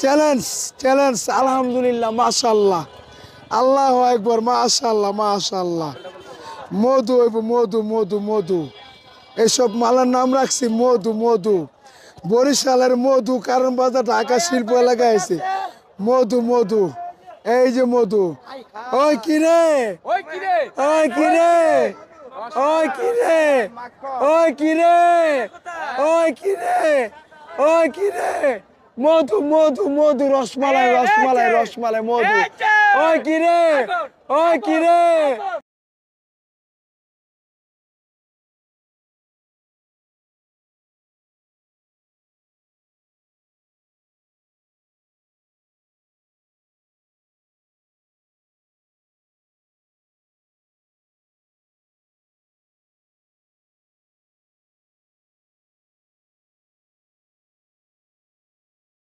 challenge challenge আলহামদুলিল্লাহ মাশাআল্লাহ আল্লাহু আকবার মাশাআল্লাহ মাশাআল্লাহ মধু হইব মধু মধু মধু এসব মালার নাম রাখছি মধু মধু বরিশালের মধু কারণ বাজার ঢাকা শিল্প এলাকায় আছে মধু মধু এই যে মধু ওই কিরে ওই কিরে ওই কিরে ওই কিরে ওই কিরে ওই কিরে ওই কিরে মধু মধু মধু রসমালাই রসমালাই রসমালাই মধু ওই কিরে ওই কিরে